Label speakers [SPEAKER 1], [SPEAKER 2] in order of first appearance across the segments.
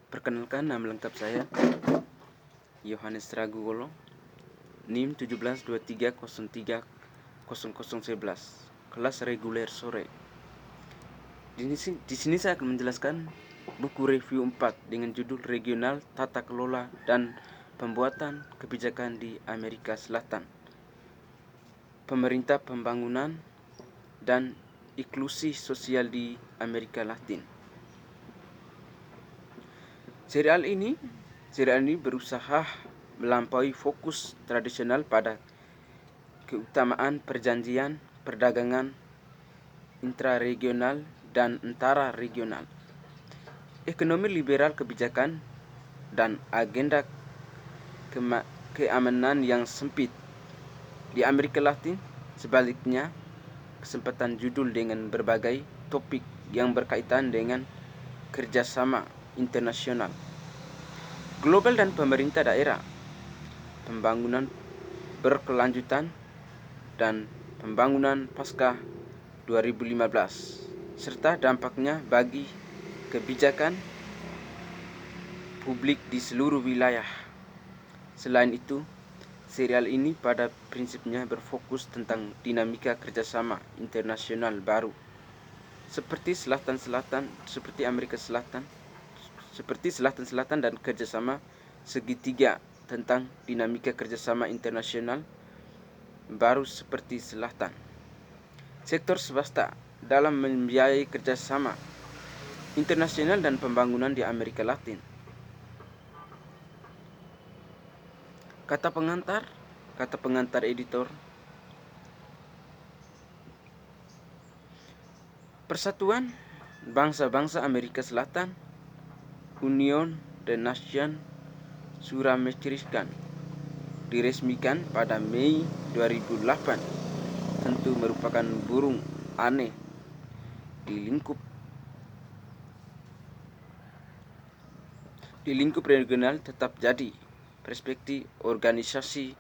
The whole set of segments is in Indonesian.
[SPEAKER 1] Perkenalkan, nama lengkap saya Yohanes Ragugolo, NIM 1723030011, kelas reguler sore. Di sini saya akan menjelaskan buku review 4 dengan judul Regional Tata Kelola dan Pembuatan Kebijakan di Amerika Selatan, Pemerintah Pembangunan dan Inklusi Sosial di Amerika Latin. Serial ini berusaha melampaui fokus tradisional pada keutamaan perjanjian perdagangan intraregional dan antara regional, ekonomi liberal kebijakan, dan agenda keamanan yang sempit. Di Amerika Latin, sebaliknya, kesempatan judul dengan berbagai topik yang berkaitan dengan kerjasama internasional, global dan pemerintah daerah, pembangunan berkelanjutan, dan pembangunan pasca 2015, serta dampaknya bagi kebijakan publik di seluruh wilayah. Selain itu, serial ini pada prinsipnya berfokus tentang dinamika kerjasama internasional baru, seperti Amerika Selatan, seperti Selatan dan kerjasama segitiga, tentang dinamika kerjasama internasional baru seperti Selatan, sektor swasta dalam membiayai kerjasama internasional dan pembangunan di Amerika Latin. Kata pengantar editor. Persatuan Bangsa-Bangsa Amerika Selatan, Union des Nations Suramericanas, diresmikan pada Mei 2008, tentu merupakan burung aneh di lingkup regional. Tetap jadi perspektif organisasi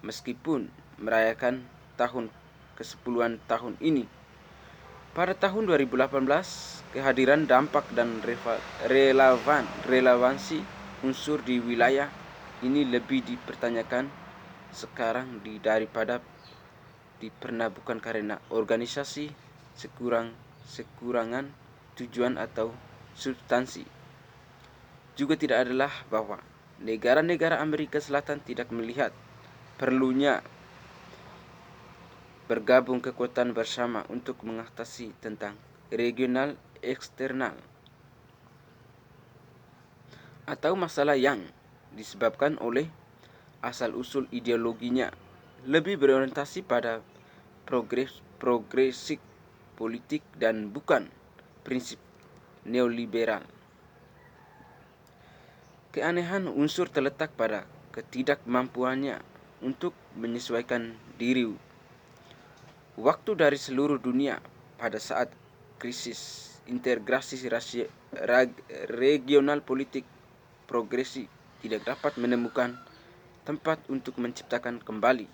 [SPEAKER 1] meskipun merayakan tahun ke-10-an tahun ini. Pada tahun 2018, kehadiran dampak dan relevansi unsur di wilayah ini lebih dipertanyakan sekarang daripada pernah, bukan karena organisasi sekurangan tujuan atau substansi. Juga tidak adalah bahwa negara-negara Amerika Selatan tidak melihat perlunya bergabung kekuatan bersama untuk mengatasi tentang regional eksternal atau masalah yang disebabkan oleh asal-usul ideologinya, lebih berorientasi pada progresif politik dan bukan prinsip neoliberal. Keanehan unsur terletak pada ketidakmampuannya untuk menyesuaikan diri waktu dari seluruh dunia pada saat krisis integrasi regional politik progresif tidak dapat menemukan tempat untuk menciptakan kembali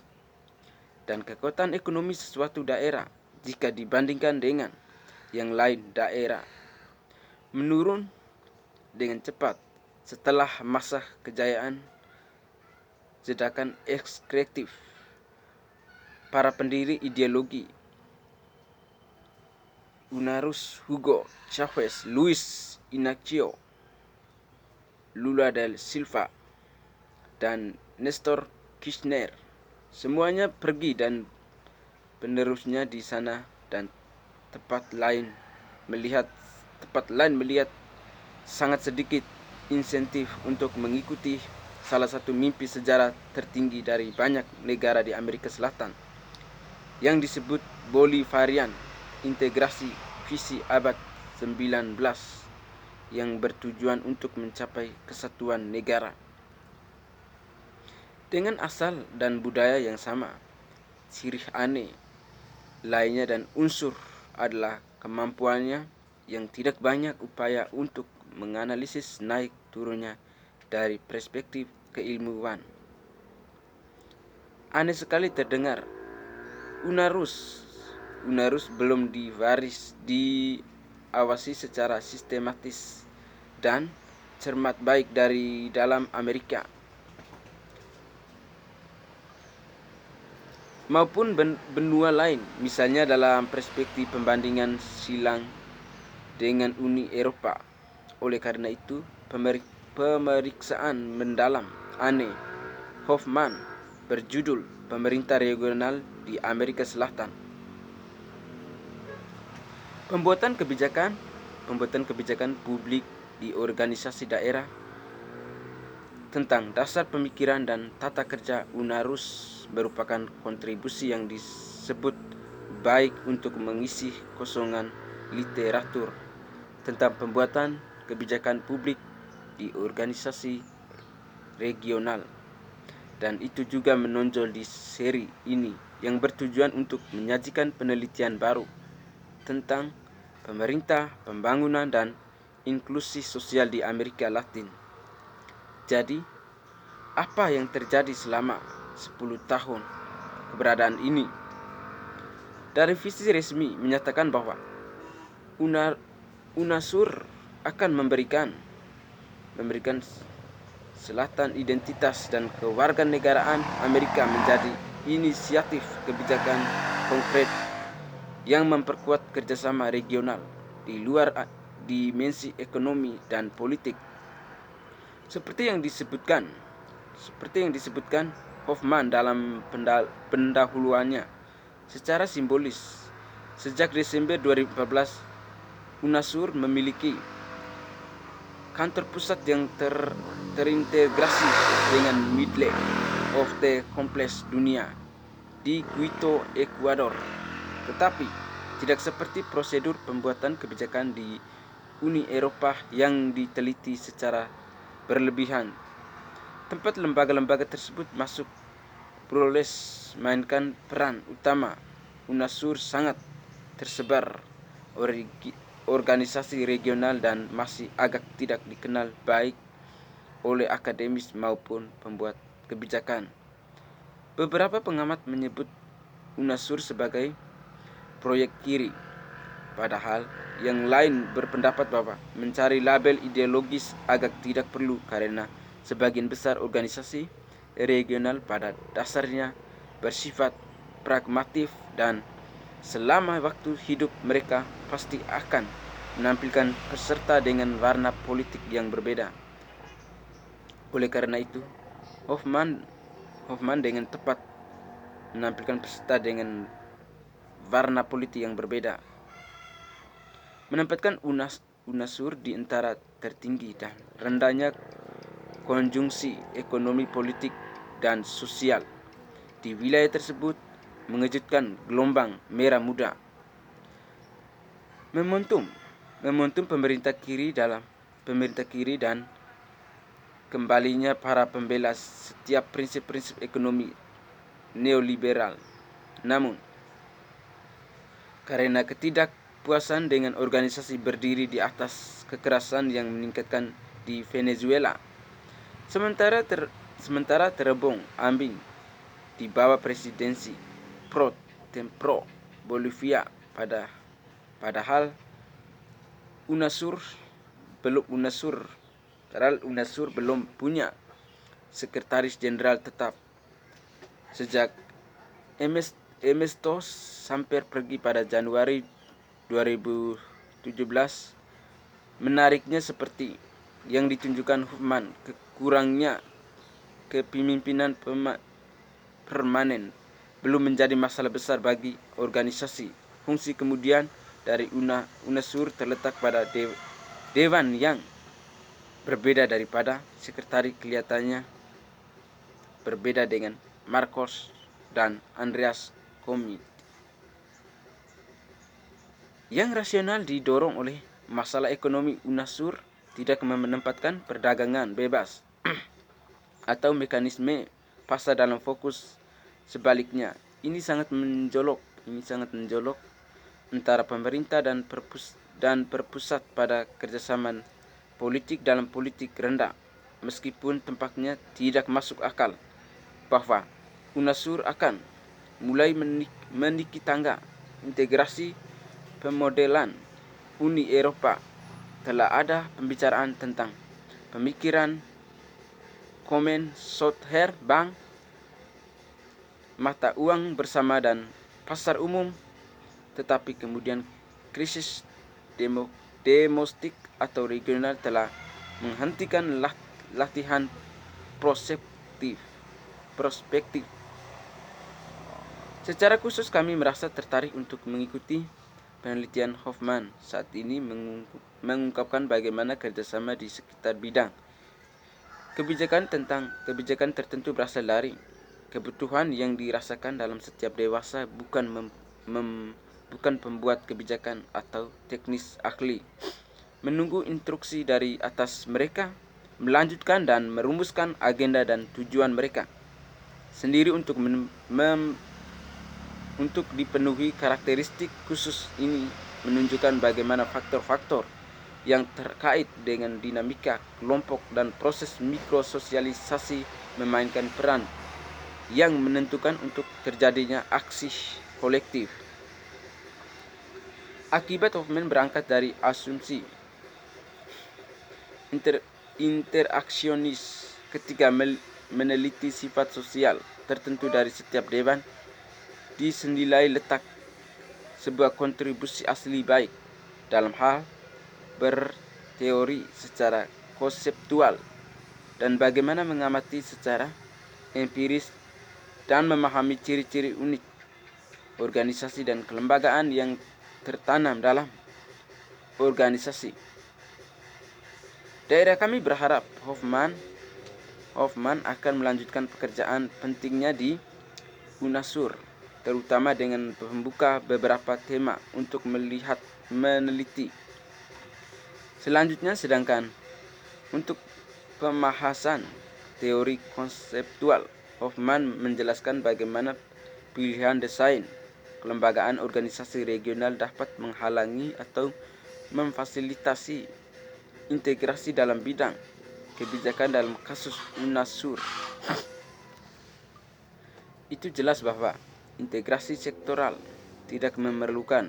[SPEAKER 1] dan kekuatan ekonomi sesuatu daerah jika dibandingkan dengan yang lain daerah menurun dengan cepat setelah masa kejayaan ledakan ekstraktif para pendiri ideologi Unarus, Hugo Chavez, Luis Inacio Lula da Silva, dan Nestor Kirchner. Semuanya pergi dan penerusnya di sana, dan tempat lain melihat sangat sedikit insentif untuk mengikuti salah satu mimpi sejarah tertinggi dari banyak negara di Amerika Selatan yang disebut Bolivarian integrasi visi abad 19 yang bertujuan untuk mencapai kesatuan negara dengan asal dan budaya yang sama. Ciri aneh lainnya dan unsur adalah kemampuannya yang tidak banyak upaya untuk menganalisis naik turunnya dari perspektif keilmuan. Aneh sekali terdengar. Unarus belum diawasi secara sistematis dan cermat baik dari dalam Amerika maupun benua lain, misalnya dalam perspektif pembandingan silang dengan Uni Eropa. Oleh karena itu, pemeriksaan mendalam Anne Hoffman berjudul Pemerintah Regional di Amerika Selatan. Pembuatan kebijakan publik di organisasi daerah tentang dasar pemikiran dan tata kerja UNARUS merupakan kontribusi yang disebut baik untuk mengisi kosongan literatur tentang pembuatan kebijakan publik di organisasi regional. Dan itu juga menonjol di seri ini yang bertujuan untuk menyajikan penelitian baru tentang pemerintah, pembangunan, dan inklusi sosial di Amerika Latin. Jadi, apa yang terjadi selama 10 tahun keberadaan ini? Dari visi resmi menyatakan bahwa UNASUR akan memberikan Selatan identitas dan kewarganegaraan Amerika menjadi inisiatif kebijakan konkret yang memperkuat kerjasama regional di luar dimensi ekonomi dan politik. Seperti yang disebutkan Hoffman dalam pendahuluannya, secara simbolis, sejak Desember 2014, UNASUR memiliki kantor pusat yang terintegrasi dengan Middle of the Complex Dunia di Quito, Ekuador. Tetapi tidak seperti prosedur pembuatan kebijakan di Uni Eropa yang diteliti secara berlebihan. Tempat lembaga-lembaga tersebut masuk proles mainkan peran utama. UNASUR sangat tersebar organisasi regional dan masih agak tidak dikenal baik oleh akademis maupun pembuat kebijakan. Beberapa pengamat menyebut UNASUR sebagai proyek kiri, padahal yang lain berpendapat bahwa mencari label ideologis agak tidak perlu karena sebagian besar organisasi regional pada dasarnya bersifat pragmatif dan selama waktu hidup mereka pasti akan menampilkan peserta dengan warna politik yang berbeda. Oleh karena itu, Hoffman dengan tepat menampilkan peserta dengan warna politik yang berbeda, menempatkan UNASUR di antara tertinggi dan rendahnya konjungsi ekonomi, politik, dan sosial di wilayah tersebut, mengejutkan gelombang merah muda. Momentum pemerintah kiri dan kembalinya para pembela setiap prinsip-prinsip ekonomi neoliberal. Namun, karena ketidakpuasan dengan organisasi berdiri di atas kekerasan yang meningkatkan di Venezuela, sementara terebong ambing di bawah presidensi pro tempro Bolivia, padahal UNASUR belum punya sekretaris jenderal tetap. Sejak Ernesto Samper pergi pada Januari 2017, menariknya seperti yang ditunjukkan Hoffman, kurangnya kepemimpinan permanen belum menjadi masalah besar bagi organisasi. Fungsi kemudian dari UNASUR terletak pada dewan yang berbeda daripada sekretari kelihatannya berbeda dengan Marcos dan Andreas Comit. Yang rasional didorong oleh masalah ekonomi, UNASUR tidak menempatkan perdagangan bebas atau mekanisme pasar dalam fokus. Sebaliknya, ini sangat menjolok antara pemerintah dan perpusat pada kerjasama politik dalam politik rendah. Meskipun tampaknya tidak masuk akal bahwa UNASUR akan mulai meniki tangga integrasi pemodelan Uni Eropa, telah ada pembicaraan tentang pemikiran Komen Souther Bank, mata uang bersama dan pasar umum, tetapi kemudian krisis domestik atau regional telah menghentikan latihan prospektif. Secara khusus kami merasa tertarik untuk mengikuti penelitian Hoffman saat ini mengungkapkan bagaimana kerjasama di sekitar bidang kebijakan tertentu berasal dari kebutuhan yang dirasakan dalam setiap dewasa, bukan pembuat kebijakan atau teknis ahli. Menunggu instruksi dari atas mereka, melanjutkan dan merumuskan agenda dan tujuan mereka sendiri untuk dipenuhi karakteristik khusus ini menunjukkan bagaimana faktor-faktor yang terkait dengan dinamika kelompok dan proses mikrososialisasi memainkan peran yang menentukan untuk terjadinya aksi kolektif. Akibat Hoffman berangkat dari asumsi interaksionis ketika meneliti sifat sosial tertentu dari setiap dewan, disenilai letak sebuah kontribusi asli baik dalam hal berteori secara konseptual dan bagaimana mengamati secara empiris dan memahami ciri-ciri unik organisasi dan kelembagaan yang tertanam dalam organisasi. Daerah kami berharap Hoffman akan melanjutkan pekerjaan pentingnya di UNASUR, terutama dengan membuka beberapa tema untuk meneliti. Selanjutnya, sedangkan untuk pembahasan teori konseptual, Hoffman menjelaskan bagaimana pilihan desain kelembagaan organisasi regional dapat menghalangi atau memfasilitasi integrasi dalam bidang kebijakan dalam kasus UNASUR. Itu jelas bahwa integrasi sektoral tidak memerlukan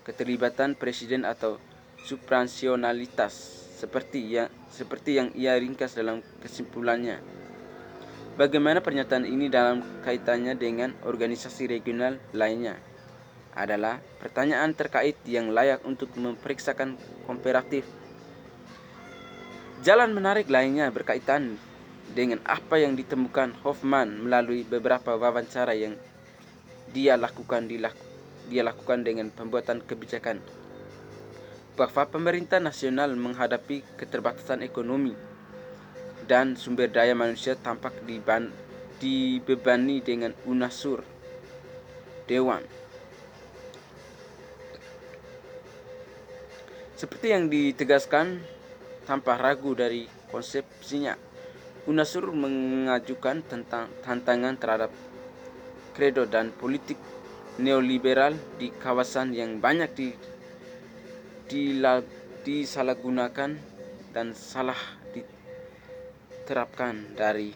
[SPEAKER 1] keterlibatan presiden atau supranasionalitas seperti yang ia ringkas dalam kesimpulannya. Bagaimana pernyataan ini dalam kaitannya dengan organisasi regional lainnya adalah pertanyaan terkait yang layak untuk memeriksakan komparatif. Jalan menarik lainnya berkaitan dengan apa yang ditemukan Hoffman melalui beberapa wawancara yang dia lakukan dengan pembuatan kebijakan, bahwa pemerintah nasional menghadapi keterbatasan ekonomi dan sumber daya manusia tampak dibebani dengan UNASUR Dewan. Seperti yang ditegaskan tanpa ragu dari konsepsinya, UNASUR mengajukan tantangan terhadap kredo dan politik neoliberal di kawasan yang banyak disalahgunakan dan salah diterapkan. Dari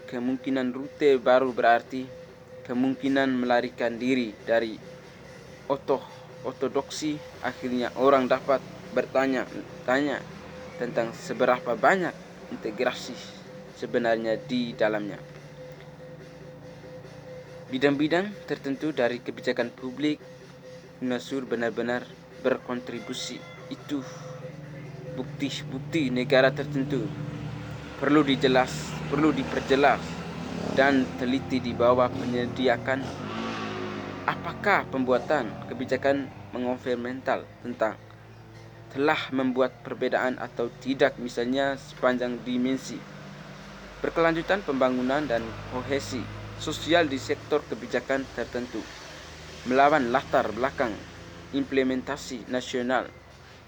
[SPEAKER 1] kemungkinan rute baru berarti kemungkinan melarikan diri dari ortodoksi. Akhirnya orang dapat bertanya tentang seberapa banyak integrasi sebenarnya di dalamnya. Bidang-bidang tertentu dari kebijakan publik UNASUR benar-benar berkontribusi. Itu bukti negara tertentu perlu diperjelas dan teliti di bawah penyediakan. Apakah pembuatan kebijakan mengonfirmental tentang telah membuat perbedaan atau tidak, misalnya sepanjang dimensi berkelanjutan pembangunan dan kohesi sosial di sektor kebijakan tertentu, melawan latar belakang implementasi nasional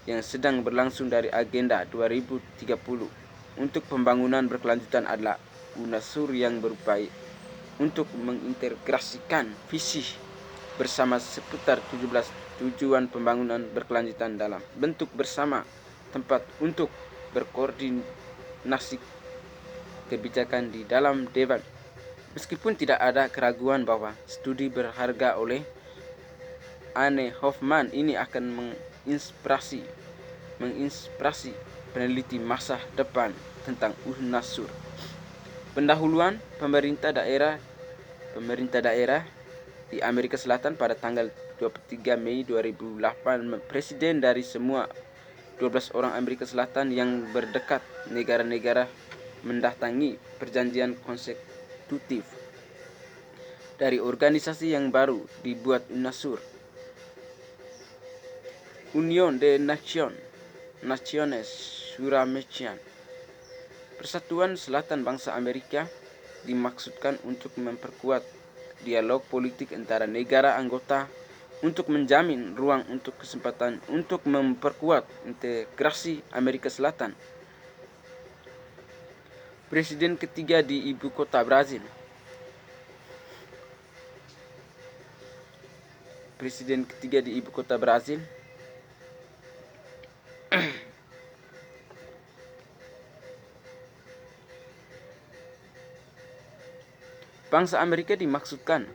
[SPEAKER 1] yang sedang berlangsung dari Agenda 2030 untuk pembangunan berkelanjutan adalah UNASUR yang berupaya untuk mengintegrasikan visi bersama seputar 17 tujuan pembangunan berkelanjutan dalam bentuk bersama tempat untuk berkoordinasi kebijakan di dalam Dewan. Meskipun tidak ada keraguan bahwa studi berharga oleh Anne Hoffman ini akan menginspirasi peneliti masa depan tentang UNASUR. Pendahuluan pemerintah daerah di Amerika Selatan pada tanggal 23 Mei 2008, presiden dari semua 12 orang Amerika Selatan yang berdekat negara-negara mendatangi perjanjian konstitutif dari organisasi yang baru dibuat UNASUR, Union de Naciones Suramericanas. Persatuan Selatan Bangsa Amerika dimaksudkan untuk memperkuat dialog politik antara negara anggota untuk menjamin ruang untuk kesempatan untuk memperkuat integrasi Amerika Selatan. Presiden ketiga di ibu kota Brazil. Bangsa Amerika dimaksudkan